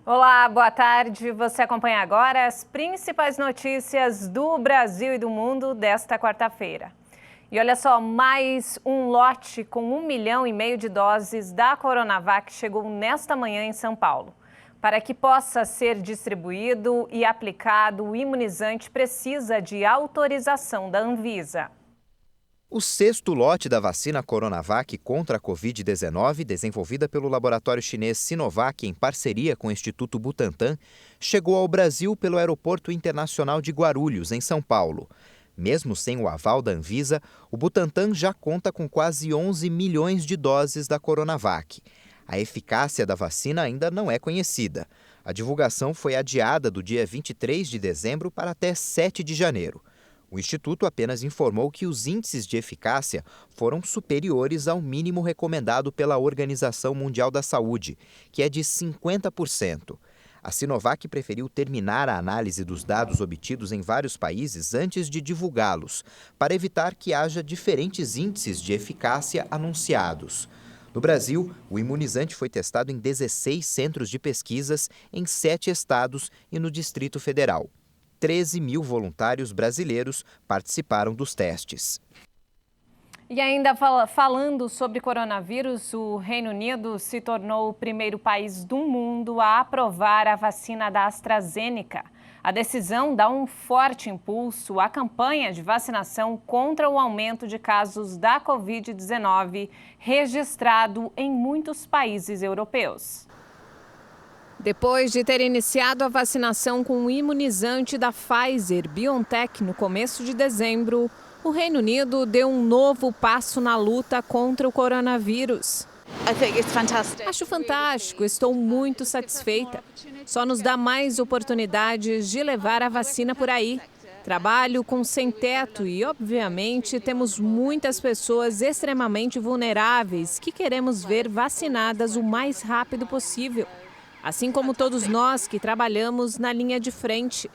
Olá, boa tarde. Você acompanha agora as principais notícias do Brasil e do mundo desta quarta-feira. E olha só, mais um lote com 1,5 milhão de doses da Coronavac chegou nesta manhã em São Paulo. Para que possa ser distribuído e aplicado, o imunizante precisa de autorização da Anvisa. O sexto lote da vacina Coronavac contra a Covid-19, desenvolvida pelo laboratório chinês Sinovac em parceria com o Instituto Butantan, chegou ao Brasil pelo Aeroporto Internacional de Guarulhos, em São Paulo. Mesmo sem o aval da Anvisa, o Butantan já conta com quase 11 milhões de doses da Coronavac. A eficácia da vacina ainda não é conhecida. A divulgação foi adiada do dia 23 de dezembro para até 7 de janeiro. O Instituto apenas informou que os índices de eficácia foram superiores ao mínimo recomendado pela Organização Mundial da Saúde, que é de 50%. A Sinovac preferiu terminar a análise dos dados obtidos em vários países antes de divulgá-los, para evitar que haja diferentes índices de eficácia anunciados. No Brasil, o imunizante foi testado em 16 centros de pesquisas em 7 estados e no Distrito Federal. 13 mil voluntários brasileiros participaram dos testes. E ainda falando sobre coronavírus, o Reino Unido se tornou o primeiro país do mundo a aprovar a vacina da AstraZeneca. A decisão dá um forte impulso à campanha de vacinação contra o aumento de casos da Covid-19 registrado em muitos países europeus. Depois de ter iniciado a vacinação com o imunizante da Pfizer-BioNTech no começo de dezembro, o Reino Unido deu um novo passo na luta contra o coronavírus. Acho fantástico, estou muito satisfeita. Só nos dá mais oportunidades de levar a vacina por aí. Trabalho com sem-teto e, obviamente, temos muitas pessoas extremamente vulneráveis que queremos ver vacinadas o mais rápido possível. Assim como todos nós que trabalhamos na linha de frente.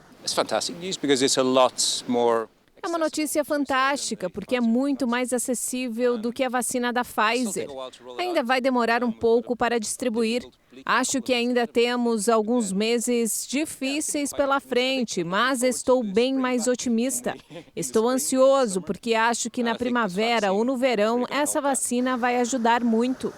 É uma notícia fantástica, porque é muito mais acessível do que a vacina da Pfizer. Ainda vai demorar um pouco para distribuir. Acho que ainda temos alguns meses difíceis pela frente, mas estou bem mais otimista. Estou ansioso, porque acho que na primavera ou no verão essa vacina vai ajudar muito.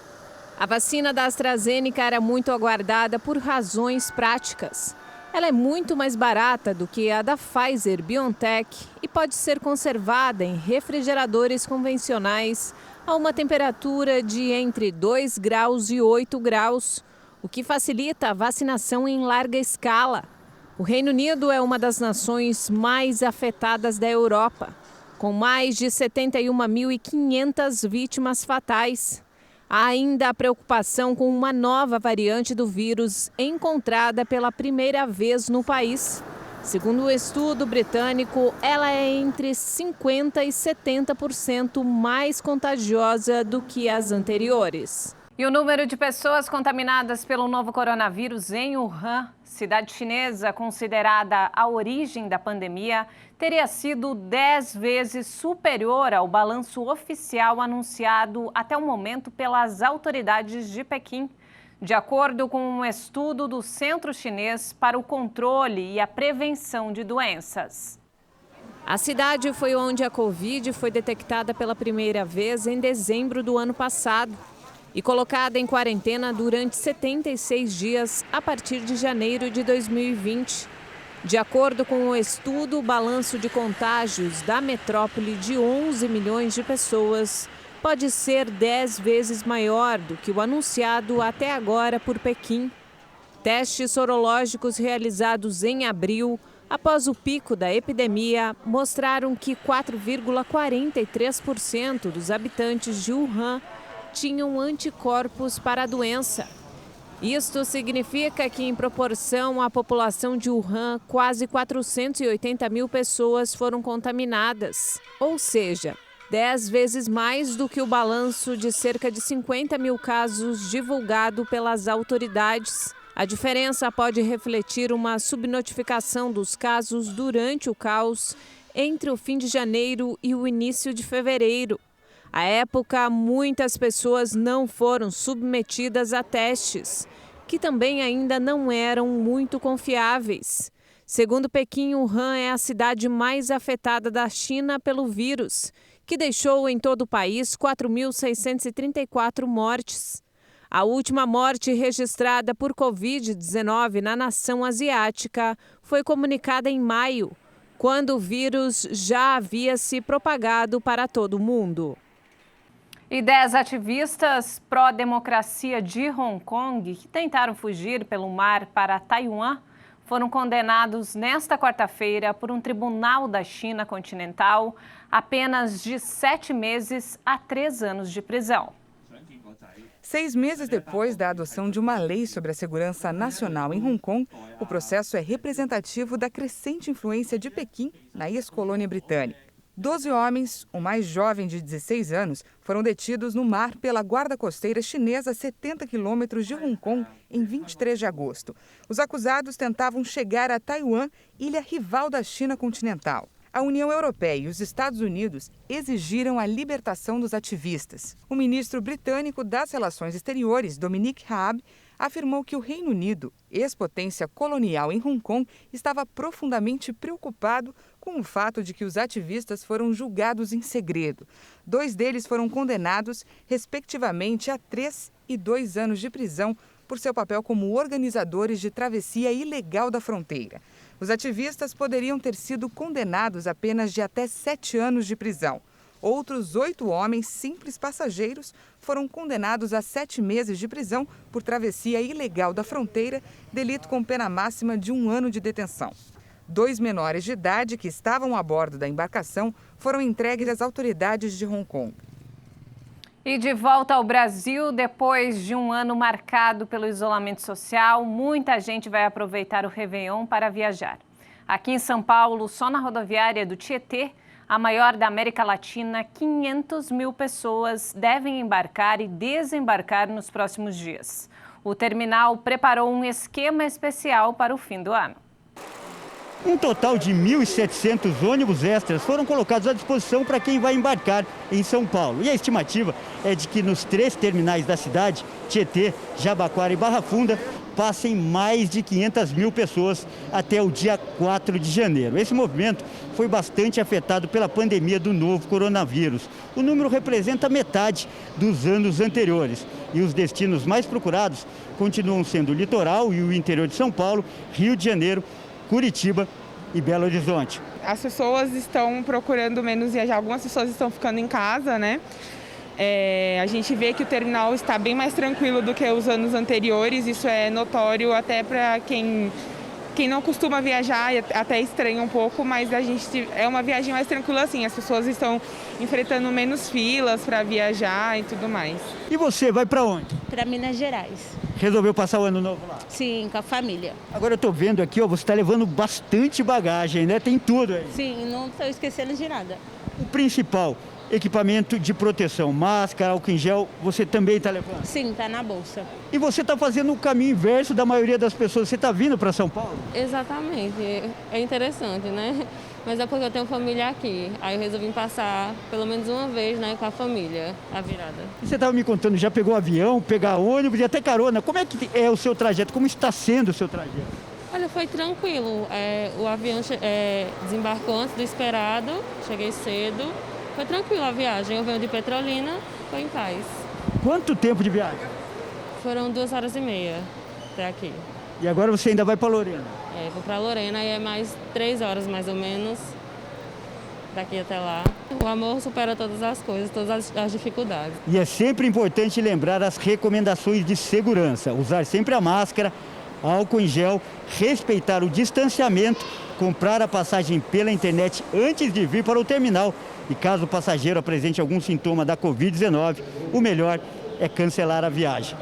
A vacina da AstraZeneca era muito aguardada por razões práticas. Ela é muito mais barata do que a da Pfizer-BioNTech e pode ser conservada em refrigeradores convencionais a uma temperatura de entre 2 graus e 8 graus, o que facilita a vacinação em larga escala. O Reino Unido é uma das nações mais afetadas da Europa, com mais de 71.500 vítimas fatais. Há ainda a preocupação com uma nova variante do vírus encontrada pela primeira vez no país. Segundo o estudo britânico, ela é entre 50% e 70% mais contagiosa do que as anteriores. E o número de pessoas contaminadas pelo novo coronavírus em Wuhan, cidade chinesa considerada a origem da pandemia, teria sido 10 vezes superior ao balanço oficial anunciado até o momento pelas autoridades de Pequim. De acordo com um estudo do Centro Chinês para o Controle e a Prevenção de Doenças. A cidade foi onde a Covid foi detectada pela primeira vez em dezembro do ano passado e colocada em quarentena durante 76 dias a partir de janeiro de 2020. De acordo com o estudo, o balanço de contágios da metrópole de 11 milhões de pessoas pode ser 10 vezes maior do que o anunciado até agora por Pequim. Testes sorológicos realizados em abril, após o pico da epidemia, mostraram que 4,43% dos habitantes de Wuhan tinham anticorpos para a doença. Isto significa que, em proporção à população de Wuhan, quase 480 mil pessoas foram contaminadas, ou seja, 10 vezes mais do que o balanço de cerca de 50 mil casos divulgado pelas autoridades. A diferença pode refletir uma subnotificação dos casos durante o caos entre o fim de janeiro e o início de fevereiro. À época, muitas pessoas não foram submetidas a testes, que também ainda não eram muito confiáveis. Segundo Pequim, Wuhan é a cidade mais afetada da China pelo vírus, que deixou em todo o país 4.634 mortes. A última morte registrada por Covid-19 na nação asiática foi comunicada em maio, quando o vírus já havia se propagado para todo o mundo. E 10 ativistas pró-democracia de Hong Kong, que tentaram fugir pelo mar para Taiwan, foram condenados nesta quarta-feira por um tribunal da China continental a penas de 7 meses a 3 anos de prisão. 6 meses depois da adoção de uma lei sobre a segurança nacional em Hong Kong, o processo é representativo da crescente influência de Pequim na ex-colônia britânica. 12 homens, o mais jovem de 16 anos, foram detidos no mar pela guarda costeira chinesa a 70 quilômetros de Hong Kong em 23 de agosto. Os acusados tentavam chegar a Taiwan, ilha rival da China continental. A União Europeia e os Estados Unidos exigiram a libertação dos ativistas. O ministro britânico das Relações Exteriores, Dominic Raab, afirmou que o Reino Unido, ex-potência colonial em Hong Kong, estava profundamente preocupado com o fato de que os ativistas foram julgados em segredo. 2 deles foram condenados, respectivamente, a 3 e 2 anos de prisão por seu papel como organizadores de travessia ilegal da fronteira. Os ativistas poderiam ter sido condenados a penas de até 7 anos de prisão. Outros 8 homens, simples passageiros, foram condenados a 7 meses de prisão por travessia ilegal da fronteira, delito com pena máxima de 1 ano de detenção. 2 menores de idade que estavam a bordo da embarcação foram entregues às autoridades de Hong Kong. E de volta ao Brasil, depois de um ano marcado pelo isolamento social, muita gente vai aproveitar o Réveillon para viajar. Aqui em São Paulo, só na rodoviária do Tietê, a maior da América Latina, 500 mil pessoas devem embarcar e desembarcar nos próximos dias. O terminal preparou um esquema especial para o fim do ano. Um total de 1.700 ônibus extras foram colocados à disposição para quem vai embarcar em São Paulo. E a estimativa é de que nos 3 terminais da cidade, Tietê, Jabaquara e Barra Funda, passem mais de 500 mil pessoas até o dia 4 de janeiro. Esse movimento foi bastante afetado pela pandemia do novo coronavírus. O número representa metade dos anos anteriores. E os destinos mais procurados continuam sendo o litoral e o interior de São Paulo, Rio de Janeiro, Curitiba e Belo Horizonte. As pessoas estão procurando menos viajar, algumas pessoas estão ficando em casa, né? A gente vê que o terminal está bem mais tranquilo do que os anos anteriores, isso é notório até para quem não costuma viajar, até estranha um pouco, mas é uma viagem mais tranquila assim, as pessoas estão enfrentando menos filas para viajar e tudo mais. E você vai para onde? Para Minas Gerais. Resolveu passar o ano novo lá? Sim, com a família. Agora eu tô vendo aqui, ó, você está levando bastante bagagem, né? Tem tudo aí. Sim, não estou esquecendo de nada. O principal, equipamento de proteção, máscara, álcool em gel, você também está levando? Sim, está na bolsa. E você está fazendo o caminho inverso da maioria das pessoas. Você está vindo para São Paulo? Exatamente. É interessante, né? Mas é porque eu tenho família aqui. Aí eu resolvi passar pelo menos uma vez, né, com a família, a virada. E você estava me contando, já pegou avião, pegar ônibus e até carona. Como é que é o seu trajeto? Como está sendo o seu trajeto? Olha, foi tranquilo. O avião desembarcou antes do esperado, cheguei cedo. Foi tranquilo a viagem. Eu venho de Petrolina, foi em paz. Quanto tempo de viagem? Foram 2h30 até aqui. E agora você ainda vai para Lorena? Vou para Lorena e é mais 3 horas mais ou menos daqui até lá. O amor supera todas as coisas, todas as dificuldades. E é sempre importante lembrar as recomendações de segurança. Usar sempre a máscara, álcool em gel, respeitar o distanciamento, comprar a passagem pela internet antes de vir para o terminal. E caso o passageiro apresente algum sintoma da Covid-19, o melhor é cancelar a viagem.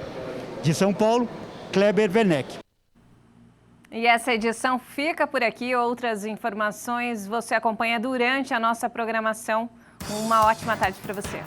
De São Paulo, Kleber Werneck. E essa edição fica por aqui. Outras informações você acompanha durante a nossa programação. Uma ótima tarde para você.